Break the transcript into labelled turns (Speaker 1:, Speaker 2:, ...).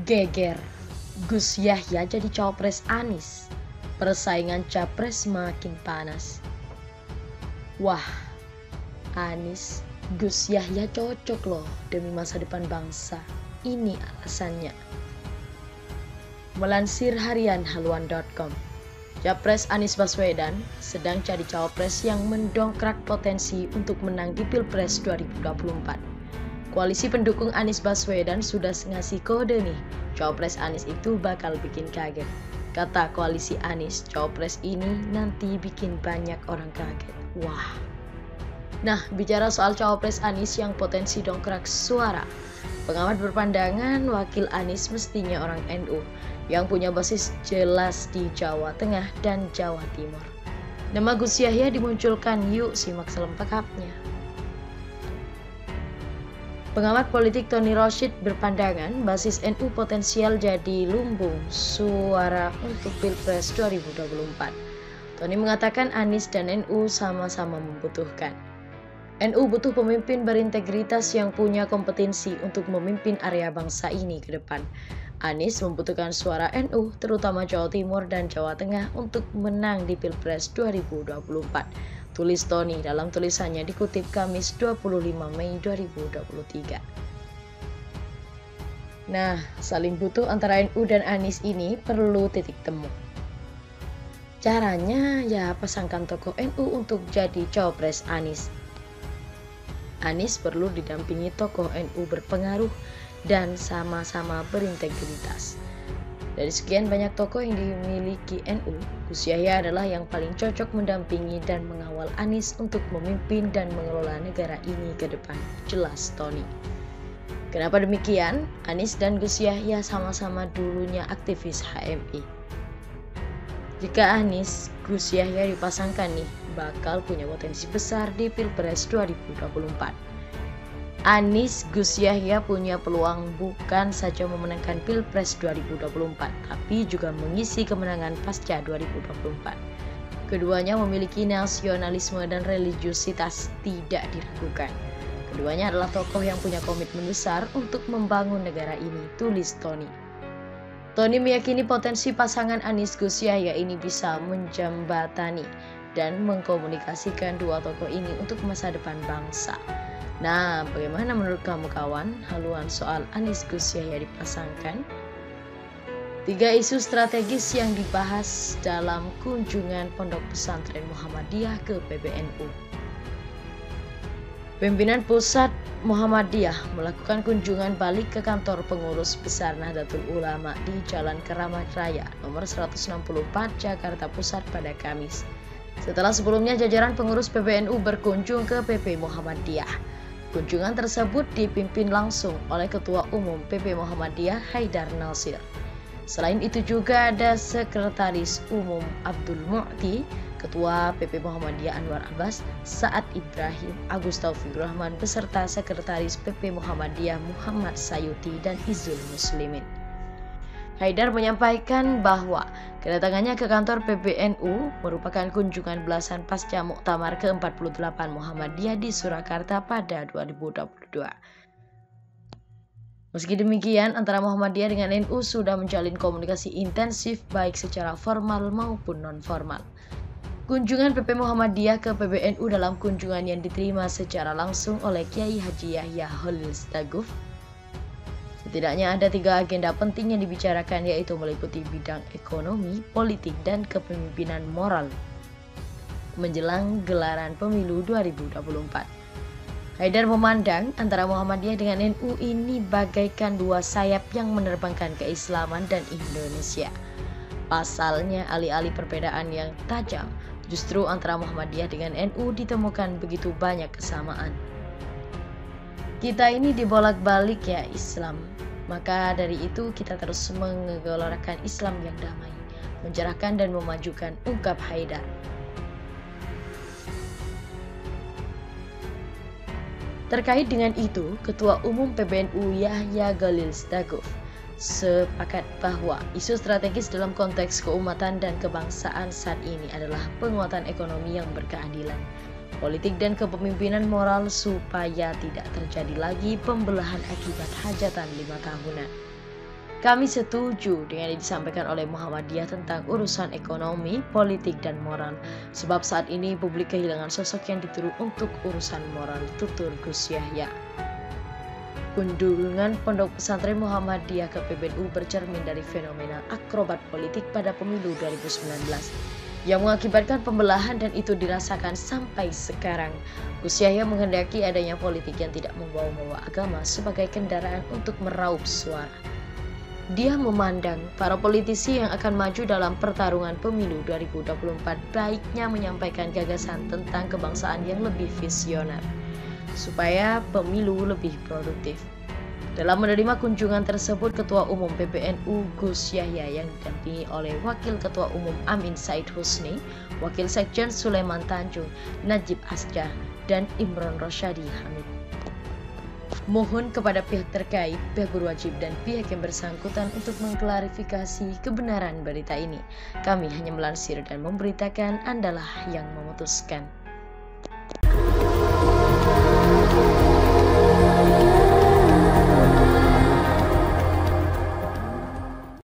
Speaker 1: Geger, Gus Yahya jadi cawapres Anies. Persaingan capres makin panas. Wah, Anies, Gus Yahya cocok loh demi masa depan bangsa. Ini alasannya. Melansir harian haluan.com, Capres Anies Baswedan sedang cari cawapres yang mendongkrak potensi untuk menang di Pilpres 2024. Koalisi pendukung Anies Baswedan sudah ngasih kode nih, cawapres Anies itu bakal bikin kaget. Kata koalisi Anies, cawapres ini nanti bikin banyak orang kaget. Wah. Nah, bicara soal cawapres Anies yang potensi dongkrak suara, pengamat berpandangan wakil Anies mestinya orang NU yang punya basis jelas di Jawa Tengah dan Jawa Timur. Nama Gus Yahya dimunculkan, yuk simak selengkapnya. Pengamat politik Tony Rashid berpandangan basis NU potensial jadi lumbung suara untuk Pilpres 2024. Tony mengatakan Anies dan NU sama-sama membutuhkan. NU butuh pemimpin berintegritas yang punya kompetensi untuk memimpin area bangsa ini ke depan. Anies membutuhkan suara NU, terutama Jawa Timur dan Jawa Tengah untuk menang di Pilpres 2024. Tulis Tony dalam tulisannya dikutip Kamis 25 Mei 2023. Nah, saling butuh antara NU dan Anies ini perlu titik temu. Caranya ya pasangkan tokoh NU untuk jadi cawapres Anies. Anies perlu didampingi tokoh NU berpengaruh dan sama-sama berintegritas. Dari sekian banyak tokoh yang dimiliki NU, Gus Yahya adalah yang paling cocok mendampingi dan mengawal Anies untuk memimpin dan mengelola negara ini ke depan, jelas Tony. Kenapa demikian? Anies dan Gus Yahya sama-sama dulunya aktivis HMI. Jika Anies, Gus Yahya dipasangkan nih, bakal punya potensi besar di Pilpres 2024. Anies Gus Yahya punya peluang bukan saja memenangkan Pilpres 2024, tapi juga mengisi kemenangan pasca 2024. Keduanya memiliki nasionalisme dan religiusitas tidak diragukan. Keduanya adalah tokoh yang punya komitmen besar untuk membangun negara ini, tulis Tony. Tony meyakini potensi pasangan Anies Gus Yahya ini bisa menjembatani dan mengkomunikasikan dua tokoh ini untuk masa depan bangsa. Nah, bagaimana menurut kamu kawan? Haluan soal Anies Gus Yahya dipasangkan. 3 isu strategis yang dibahas dalam kunjungan Pondok Pesantren Muhammadiyah ke PBNU. Pimpinan Pusat Muhammadiyah melakukan kunjungan balik ke kantor pengurus besar Nahdlatul Ulama di Jalan Keramat Raya nomor 164 Jakarta Pusat pada Kamis. Setelah sebelumnya jajaran pengurus PBNU berkunjung ke PP Muhammadiyah. Kunjungan tersebut dipimpin langsung oleh Ketua Umum PP Muhammadiyah Haidar Nasir. Selain itu juga ada Sekretaris Umum Abdul Mu'ti, Ketua PP Muhammadiyah Anwar Abbas, Sa'ad Ibrahim, Agus Taufikur Rahman, beserta Sekretaris PP Muhammadiyah Muhammad Sayuti dan Izul Muslimin. Haidar menyampaikan bahwa kedatangannya ke kantor PBNU merupakan kunjungan belasan pasca Muktamar ke-48 Muhammadiyah di Surakarta pada 2022. Meski demikian, antara Muhammadiyah dengan NU sudah menjalin komunikasi intensif baik secara formal maupun non-formal. Kunjungan PP Muhammadiyah ke PBNU dalam kunjungan yang diterima secara langsung oleh Kiai Haji Yahya Khalil Stakuf. Setidaknya ada 3 agenda penting yang dibicarakan, yaitu meliputi bidang ekonomi, politik, dan kepemimpinan moral menjelang gelaran pemilu 2024. Haidar memandang antara Muhammadiyah dengan NU ini bagaikan 2 sayap yang menerbangkan keislaman dan Indonesia. Pasalnya, alih-alih perbedaan yang tajam, justru antara Muhammadiyah dengan NU ditemukan begitu banyak kesamaan. Kita ini dibolak-balik ya Islam, maka dari itu kita terus menggelorkan Islam yang damai, mencerahkan dan memajukan, ungkap Haidar. Terkait dengan itu, Ketua Umum PBNU Yahya Khalil Stakuf sepakat bahwa isu strategis dalam konteks keumatan dan kebangsaan saat ini adalah penguatan ekonomi yang berkeadilan, politik dan kepemimpinan moral supaya tidak terjadi lagi pembelahan akibat hajatan 5 tahunan. Kami setuju dengan yang disampaikan oleh Muhammadiyah tentang urusan ekonomi, politik, dan moral. Sebab saat ini publik kehilangan sosok yang dituduh untuk urusan moral, tutur Gus Yahya. Kunjungan Pondok Pesantren Muhammadiyah ke PBNU bercermin dari fenomena akrobat politik pada pemilu 2019 yang mengakibatkan pembelahan, dan itu dirasakan sampai sekarang. Gus Yahya menghendaki adanya politik yang tidak membawa-bawa agama sebagai kendaraan untuk meraup suara. Dia memandang para politisi yang akan maju dalam pertarungan pemilu 2024 baiknya menyampaikan gagasan tentang kebangsaan yang lebih visioner, supaya pemilu lebih produktif. Dalam menerima kunjungan tersebut, Ketua Umum PBNU Gus Yahya yang didampingi oleh Wakil Ketua Umum Amin Said Husni, Wakil Sekjen Sulaiman Tanjung, Najib Asjah, dan Imron Rosyadi Hamid. Mohon kepada pihak terkait, pihak berwajib, dan pihak yang bersangkutan untuk mengklarifikasi kebenaran berita ini. Kami hanya melansir dan memberitakan, Andalah yang memutuskan.